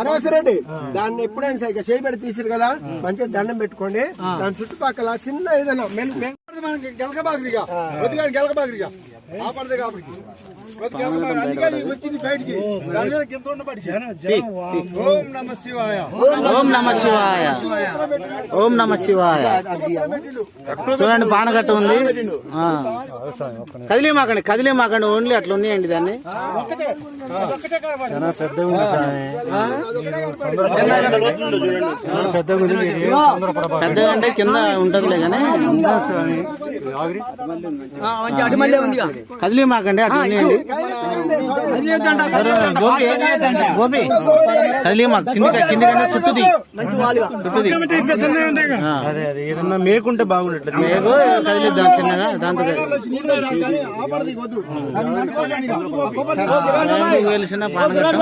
అనవసరండి. దాన్ని ఎప్పుడైనా సరిగ్గా చేయబెట్టి తీసారు కదా, మంచిగా దండం పెట్టుకోండి. దాని చుట్టుపక్కల చిన్న ఏదైనా గెలకబాగిరిగా గెలకబాగిరిగా ఆపడదు కాబట్టి వచ్చింది బయటికి. దాని మీద కింద ఉండబడి ఓం నమ శివాయ, ఓం నమ శివాయ, ఓం నమ శివాయ. చూడండి పానకట్ట ఉంది. కదిలే మాకండి ఓన్లీ అట్లా ఉన్నాయండి. దాన్ని పెద్దగా అంటే కింద ఉంటదిలే కానీ కదిలే మాకండి అట్లా ఉన్నాయండి. గోపి కదిలే మాకు కిందికంటే చుట్టుది ఏదన్నా మేకుంటే బాగుండట్లేదు. మేకు కదిలిద్దాం చిన్నగా. దాంతో తెలిసిన పానకట్ట